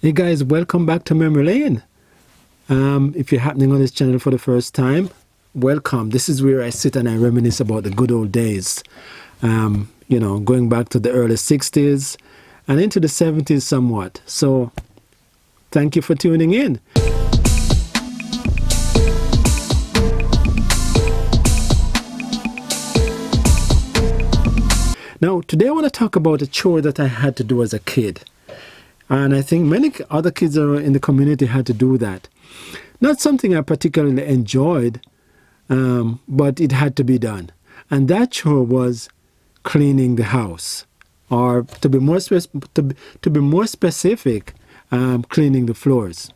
Hey guys, welcome back to Memory Lane. If you're happening on this channel for the first time, welcome. This is where I sit and I reminisce about the good old days. Going back to the early 60s and into the 70s somewhat. So thank you for tuning in. Now, today I want to talk about a chore that I had to do as a kid. And I think many other kids in the community had to do that. Not something I particularly enjoyed, but it had to be done. And that chore was cleaning the house, or to be more specific, cleaning the floors.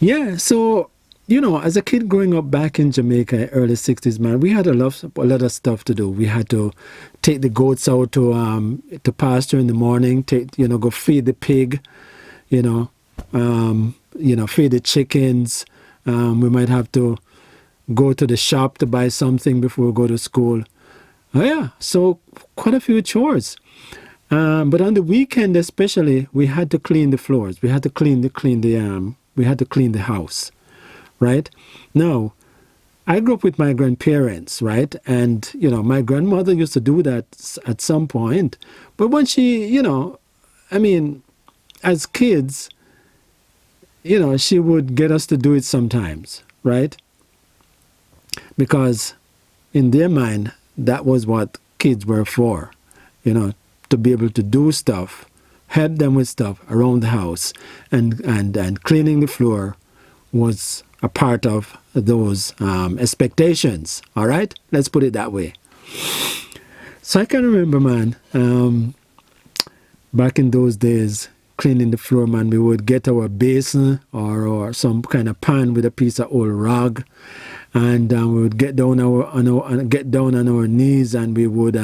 Yeah, so as a kid growing up back in Jamaica, early 60s, man, we had a lot of stuff to do. We had to take the goats out to pasture in the morning, go feed the pig, feed the chickens. We might have to go to the shop to buy something before we go to school. Oh yeah, so quite a few chores. But on the weekend especially, we had to clean the floors. We had to clean the house. Right? Now, I grew up with my grandparents, right? And, my grandmother used to do that at some point. But when she, as kids, she would get us to do it sometimes, right? Because in their mind, that was what kids were for, to be able to do stuff, help them with stuff around the house, and cleaning the floor was a part of those expectations. All right, let's put it that way. So I can remember, man, back in those days, cleaning the floor, man, we would get our basin or some kind of pan with a piece of old rag, and we would get down on our knees, and we would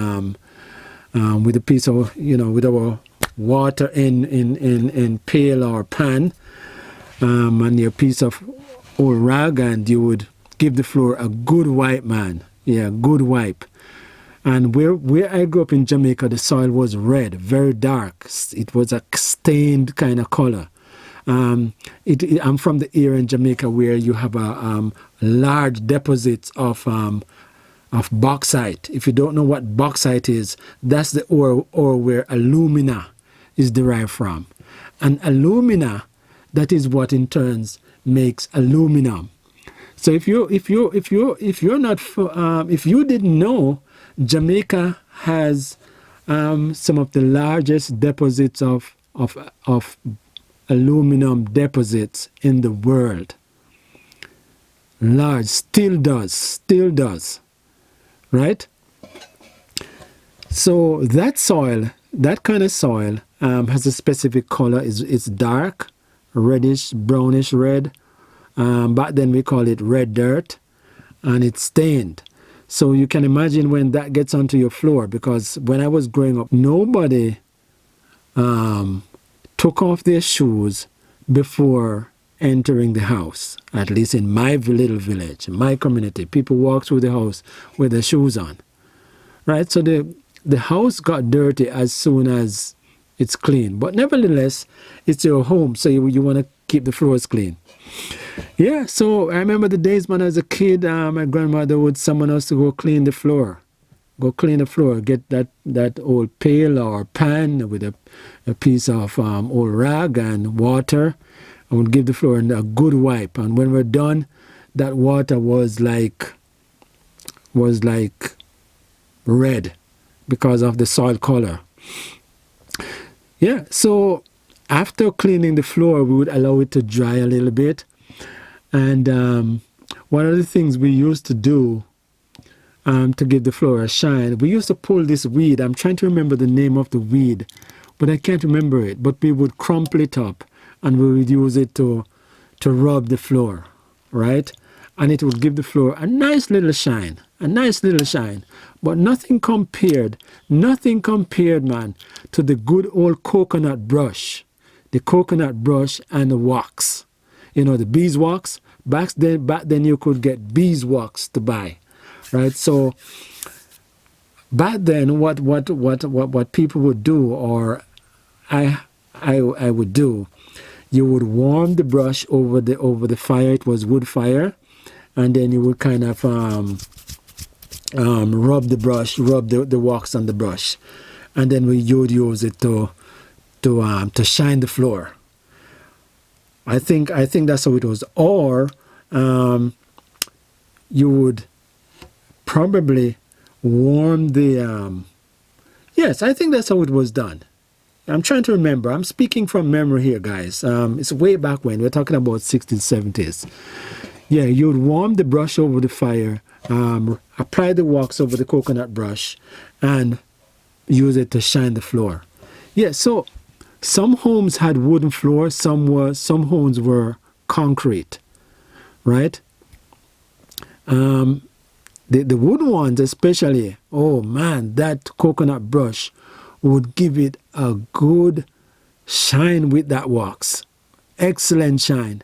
with a piece of with our water in pail or pan, and your piece of old rag, and you would give the floor a good wipe, man. Yeah, good wipe. And where I grew up in Jamaica, the soil was red, very dark. It was a stained kind of color. I'm from the area in Jamaica where you have a large deposits of bauxite. If you don't know what bauxite is, that's the ore where alumina is derived from. And alumina, that is what in turns makes aluminum. So if you didn't know, Jamaica has some of the largest deposits of aluminum deposits in the world. Large, still does, right? So that soil, that kind of soil, has a specific color. It's dark, reddish, brownish red. Back then we call it red dirt, and it's stained. So you can imagine when that gets onto your floor, because when I was growing up, nobody took off their shoes before entering the house. At least in my little village, in my community, people walk through the house with their shoes on, right? So the house got dirty as soon as it's clean, but nevertheless, it's your home, so you want to keep the floors clean. Yeah, so I remember the days when as a kid, my grandmother would summon us to go clean the floor. Get that old pail or pan with a piece of old rag and water, and would give the floor a good wipe. And when we're done, that water was like red because of the soil color. Yeah, so after cleaning the floor, we would allow it to dry a little bit. And one of the things we used to do to give the floor a shine, we used to pull this weed. I'm trying to remember the name of the weed, but I can't remember it. But we would crumple it up, and we would use it to rub the floor, right? And it would give the floor a nice little shine, But nothing compared, man, to the good old coconut brush. The coconut brush and the wax. The beeswax. Back then you could get beeswax to buy, right? So back then what people would do, or I I would do, you would warm the brush over the fire. It was wood fire, and then you would kind of rub the brush, rub the wax on the brush, and then you would use it to shine the floor. I think that's how it was. Or you would probably warm the yes, I think that's how it was done. I'm trying to remember. I'm speaking from memory here, guys. It's way back when. We're talking about 60s, 70s. Yeah, you'd warm the brush over the fire, apply the wax over the coconut brush, and use it to shine the floor. Yeah, so some homes had wooden floors, some homes were concrete, right? The wooden ones especially, oh man, that coconut brush would give it a good shine with that wax. Excellent shine.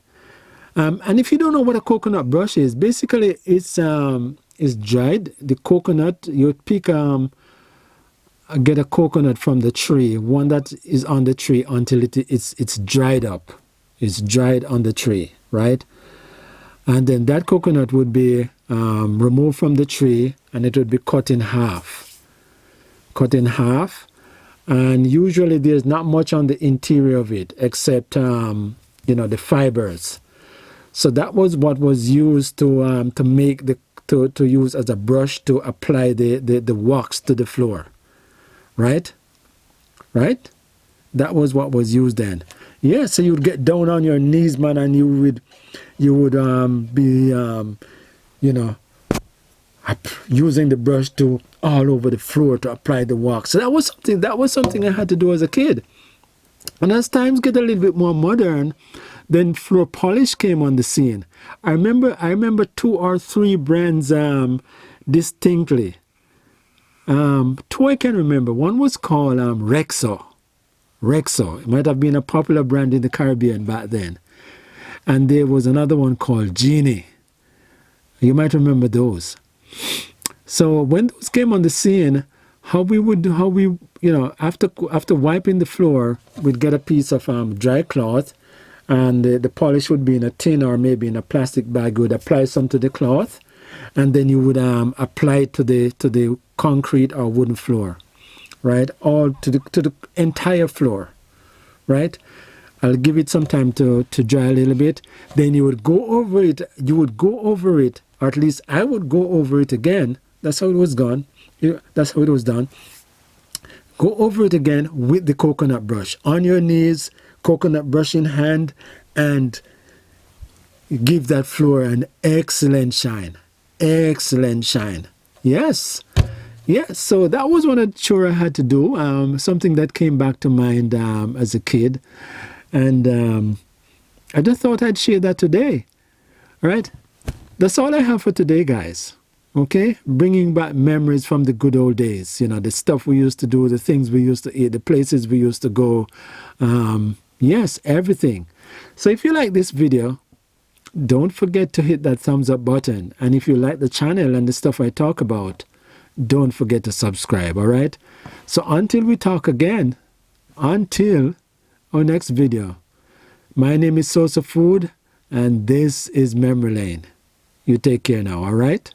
And if you don't know what a coconut brush is, basically it's dried. The coconut, you pick get a coconut from the tree, one that is on the tree until it's dried up. It's dried on the tree, right? And then that coconut would be removed from the tree, and it would be cut in half. Cut in half, and usually there's not much on the interior of it except the fibers. So that was what was used to make to use as a brush to apply the wax to the floor, right? Right? That was what was used then. Yeah, so you'd get down on your knees, man, and you would be using the brush to all over the floor to apply the wax. So that was something I had to do as a kid. And as times get a little bit more modern, then floor polish came on the scene. I remember 2 or 3 brands distinctly. 2 I can remember. One was called Rexo. Rexo. It might have been a popular brand in the Caribbean back then. And there was another one called Genie. You might remember those. So when those came on the scene, after wiping the floor, we'd get a piece of dry cloth, and the polish would be in a tin or maybe in a plastic bag. You would apply some to the cloth, and then you would apply it to the concrete or wooden floor, right? All to the entire floor, right? I'll give it some time to dry a little bit. Then you would go over it. Or at least I would go over it again. That's how it was done. That's how it was done. Go over it again with the coconut brush. On your knees, coconut brush in hand, and give that floor an excellent shine. Excellent shine. Yes. Yes, so that was one of the chore I had to do. Something that came back to mind as a kid. And I just thought I'd share that today. All right? That's all I have for today, guys. Okay? Bringing back memories from the good old days. The stuff we used to do, the things we used to eat, the places we used to go. Yes, everything. So if you like this video, don't forget to hit that thumbs up button. And if you like the channel and the stuff I talk about, don't forget to subscribe, all right? So until we talk again, until our next video, my name is Source of Food, and this is Memory Lane. You take care now, all right?